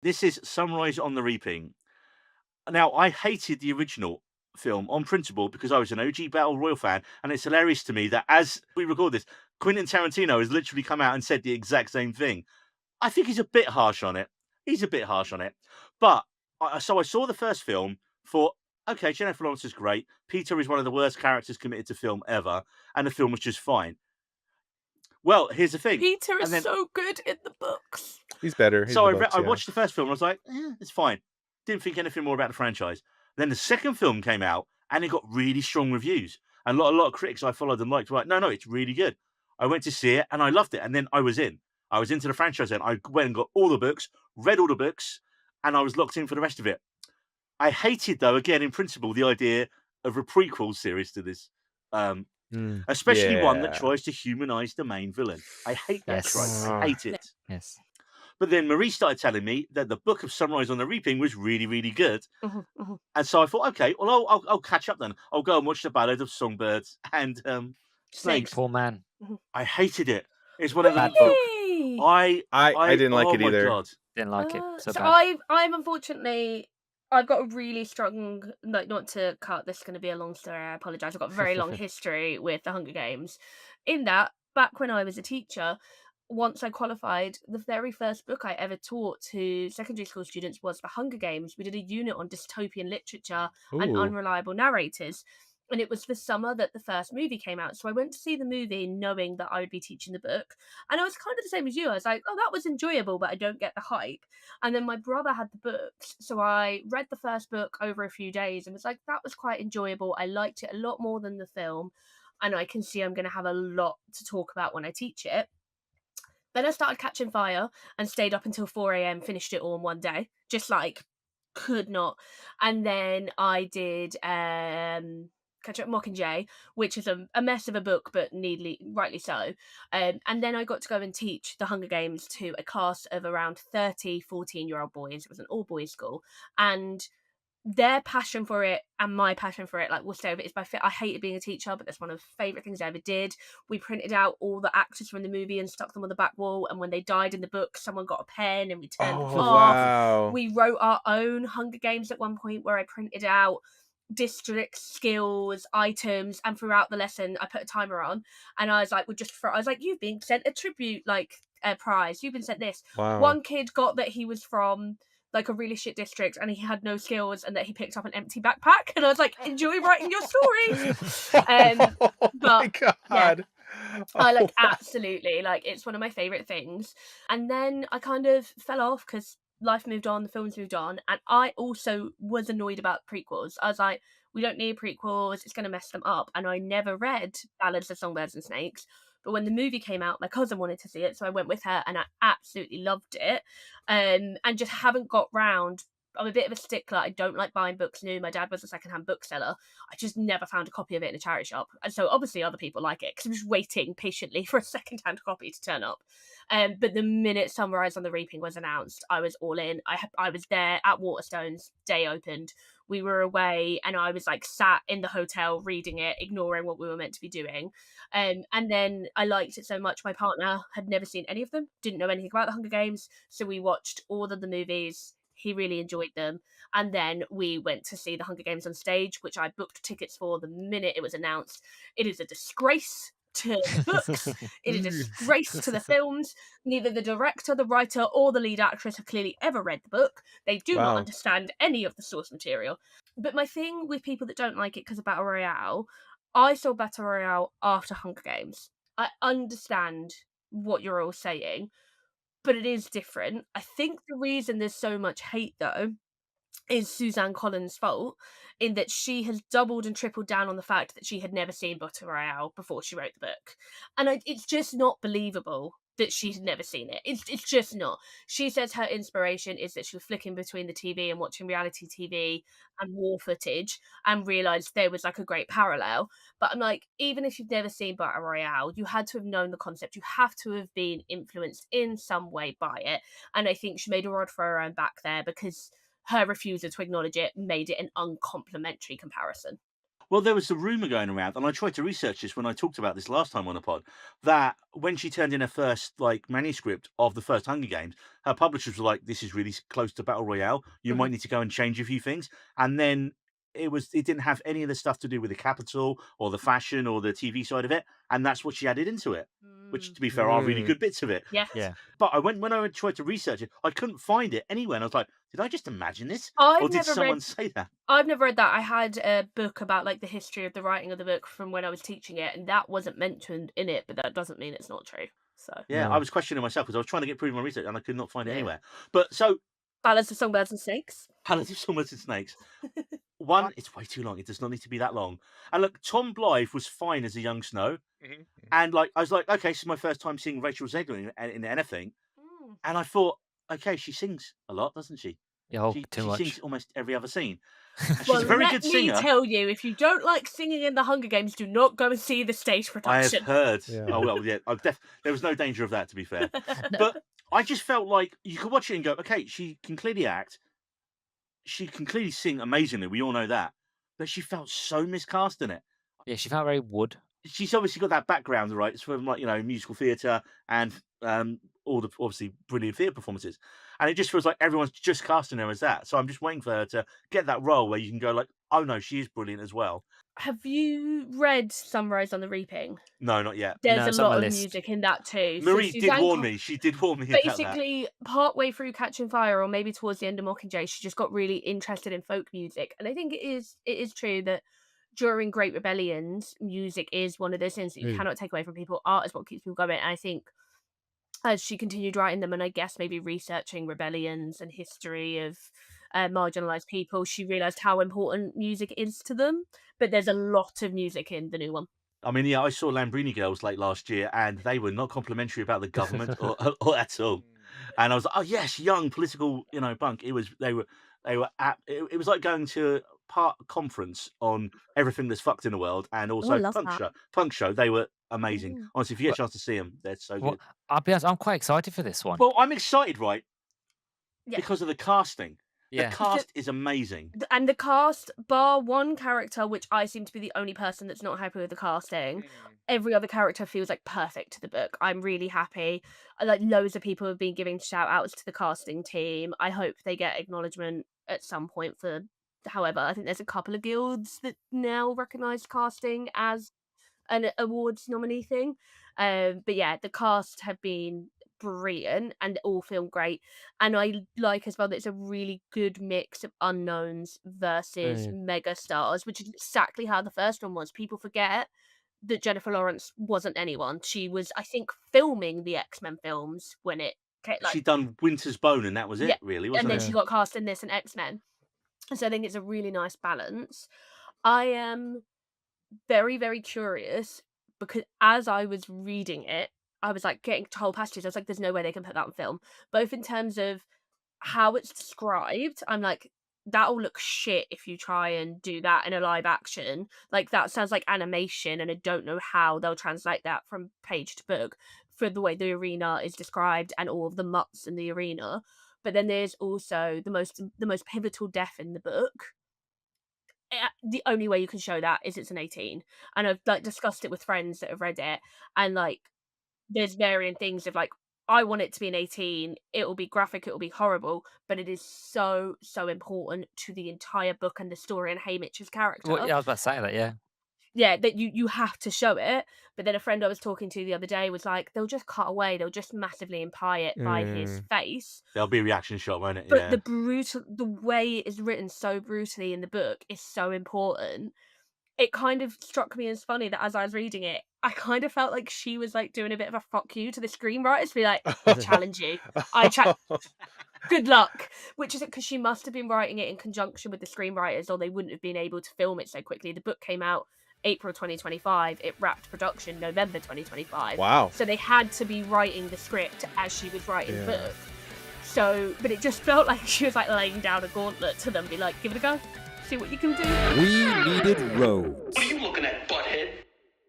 This is Sunrise on the Reaping. Now, I hated the original film on principle because I was an OG Battle Royale fan, and it's hilarious to me that as we record this, Quentin Tarantino has literally come out and said the exact same thing. I think he's a bit harsh on it. He's a bit harsh on it. But so I saw the first film, thought, okay, Jennifer Lawrence is great. Peter is one of the worst characters committed to film ever, and the film was just fine. Well, here's the thing. Peter is And then, so good in the books. He's better. so I watched the first film, and I was like, it's fine. Didn't think anything more about the franchise. Then the second film came out, and it got really strong reviews. And a lot of critics I followed and liked were like, no, it's really good. I went to see it, and I loved it. And then I was in. I was into the franchise, and I went and got all the books, read all the books, and I was locked in for the rest of it. I hated, though, again, in principle, the idea of a prequel series to this. Especially one that tries to humanize the main villain. I hate that trope. I hate it. Yes. But then Marie started telling me that the book of Sunrise on the Reaping was really, really good. And so I thought, okay, well, I'll catch up then. I'll go and watch the Ballad of Songbird and Snakes. Poor man. I hated it. It's one of the Really? I didn't like it either. God. Didn't like it. So bad. I'm unfortunately, I've got a really strong, like, not to cut, this is going to be a long story, I apologise, I've got a very long history with the Hunger Games. In that, back when I was a teacher, once I qualified, the very first book I ever taught to secondary school students was The Hunger Games. We did a unit on dystopian literature and Ooh. unreliable narrators. And it was the summer that the first movie came out. So I went to see the movie knowing that I would be teaching the book. And I was kind of the same as you. I was like, oh, that was enjoyable, but I don't get the hype. And then my brother had the books. So I read the first book over a few days and was like, that was quite enjoyable. I liked it a lot more than the film. And I can see I'm going to have a lot to talk about when I teach it. Then I started catching fire and stayed up until 4 a.m, finished it all in one day. Just like, could not. And then I did Catch Up Mockingjay, which is a mess of a book, but rightly so. And then I got to go and teach the Hunger Games to a class of around 30 14-year-old boys. It was an all-boys school. And their passion for it and my passion for it, like, will stay with it. It's my I hated being a teacher, but that's one of the favourite things I ever did. We printed out all the actors from the movie and stuck them on the back wall, and when they died in the book, someone got a pen and we turned them off. Wow. We wrote our own Hunger Games at one point where I printed out district skills items, and throughout the lesson I put a timer on, and I was like, you've been sent a tribute, like, a prize, you've been sent this. Wow. One kid got that he was from like a really shit district and he had no skills and that he picked up an empty backpack, and I was like, enjoy writing your story. Oh but my God. yeah, I like, absolutely, like, it's one of my favorite things. And then I kind of fell off because life moved on, the films moved on, and I also was annoyed about prequels. I was like, we don't need prequels, it's going to mess them up. And I never read Ballads of Songbirds and Snakes. But when the movie came out, my cousin wanted to see it, so I went with her and I absolutely loved it. And just haven't got round. I'm a bit of a stickler. I don't like buying books new. My dad was a secondhand bookseller. I just never found a copy of it in a charity shop. And so obviously other people like it because I'm just waiting patiently for a secondhand copy to turn up. But the minute Sunrise on the Reaping was announced, I was all in. I was there at Waterstones, day opened. We were away and I was like sat in the hotel reading it, ignoring what we were meant to be doing. And then I liked it so much. My partner had never seen any of them, didn't know anything about the Hunger Games. So we watched all of the movies. He really enjoyed them. And then we went to see the Hunger Games on stage, which I booked tickets for the minute it was announced. It is a disgrace to the books. It is a disgrace to the films. Neither the director, the writer, or the lead actress have clearly ever read the book. They do not understand any of the source material. But my thing with people that don't like it because of Battle Royale, I saw Battle Royale after Hunger Games. I understand what you're all saying, but it is different. I think the reason there's so much hate, though, is Suzanne Collins' fault, in that she has doubled and tripled down on the fact that she had never seen Battle Royale before she wrote the book. And it's just not believable that she's never seen it. It's just not. She says her inspiration is that she was flicking between the TV and watching reality TV and war footage and realised there was like a great parallel. But I'm like, even if you've never seen Battle Royale, you had to have known the concept. You have to have been influenced in some way by it. And I think she made a rod for her own back there because her refusal to acknowledge it made it an uncomplimentary comparison. Well, there was a rumor going around, and I tried to research this when I talked about this last time on the pod, that when she turned in her first manuscript of the first Hunger Games, her publishers were like, "This is really close to Battle Royale. You might need to go and change a few things." And then it didn't have any of the stuff to do with the capital or the fashion or the TV side of it, and that's what she added into it. Which, to be fair, are really good bits of it. Yeah. But when I tried to research it, I couldn't find it anywhere, and I was like, "Did I just imagine this, or did someone say that?" I've never read that. I had a book about the history of the writing of the book from when I was teaching it, and that wasn't mentioned in it. But that doesn't mean it's not true. So yeah, I was questioning myself because I was trying to get proof of my research, and I could not find it anywhere. But so. Ballads of Songbirds and Snakes. Ballads of Songbirds and Snakes. One, it's way too long. It does not need to be that long. And look, Tom Blythe was fine as a young Snow. And I was like, okay, this is my first time seeing Rachel Zegler in anything. And I thought, okay, she sings a lot, doesn't she? Yeah, she much. Sings almost every other scene. And she's a very good singer. Let me tell you, if you don't like singing in the Hunger Games, do not go and see the stage production. I have heard. Yeah. Oh, well, yeah. There was no danger of that, to be fair. But I just felt like you could watch it and go, okay, she can clearly act. She can clearly sing amazingly. We all know that. But she felt so miscast in it. Yeah, she felt very Wood. She's obviously got that background, right? It's from musical theatre and all the obviously brilliant theatre performances. And it just feels like everyone's just casting her as that. So I'm just waiting for her to get that role where you can go like, oh no, she is brilliant as well. Have you read Sunrise on the Reaping? No, not yet. There's a lot of music in that too. Marie did warn me. She did warn me about that. Basically, partway through Catching Fire, or maybe towards the end of Mockingjay, she just got really interested in folk music. And I think it is true that during Great Rebellions, music is one of those things that you cannot take away from people. Art is what keeps people going. And I think as she continued writing them, and I guess maybe researching rebellions and history of marginalised people, she realised how important music is to them. But there's a lot of music in the new one. I mean, yeah, I saw Lambrini Girls late last year, and they were not complimentary about the government or at all. And I was like, oh yes, young political, punk. It was it was like going to a conference on everything that's fucked in the world, and also punk show. They were amazing. Honestly, if you get a chance to see them, they're so good. I'll be honest, I'm quite excited for this one. Well, I'm excited, right? Yeah. Because of the casting. Yeah. The cast is amazing. And the cast, bar one character, which I seem to be the only person that's not happy with the casting, every other character feels like perfect to the book. I'm really happy. Loads of people have been giving shout outs to the casting team. I hope they get acknowledgement at some point for, however, I think there's a couple of guilds that now recognise casting as an awards nominee thing. But yeah, the cast have been brilliant and all film great, and I like as well that it's a really good mix of unknowns versus mega stars, which is exactly how the first one was. People forget that Jennifer Lawrence wasn't anyone. She was, I think, filming the X-Men films when it came, she'd done Winter's Bone and that was it, really, wasn't it? And then she got cast in this and X-Men. So I think it's a really nice balance. I am very, very curious because as I was reading it, I was getting to whole passages. I was like, there's no way they can put that on film. Both in terms of how it's described, I'm like, that'll look shit if you try and do that in a live action. That sounds like animation, and I don't know how they'll translate that from page to book for the way the arena is described and all of the mutts in the arena. But then there's also the most pivotal death in the book. The only way you can show that is it's an 18. And I've discussed it with friends that have read it, and there's varying things of I want it to be an 18, it will be graphic, it will be horrible, but it is so, so important to the entire book and the story and Haymitch's character. Well, yeah, I was about to say that, yeah. Yeah, that you have to show it. But then a friend I was talking to the other day was like, they'll just cut away, they'll just massively imply it by his face. There'll be a reaction shot, won't it? But the way it is written so brutally in the book is so important. It kind of struck me as funny that as I was reading it, I kind of felt like she was doing a bit of a fuck you to the screenwriters, be like, I challenge you. Good luck. Which is because she must have been writing it in conjunction with the screenwriters, or they wouldn't have been able to film it so quickly. The book came out April 2025. It wrapped production November 2025. Wow. So they had to be writing the script as she was writing the book. So, but it just felt like she was laying down a gauntlet to them, be like, give it a go. See what you can do. We needed roads. What are you looking at, butthead?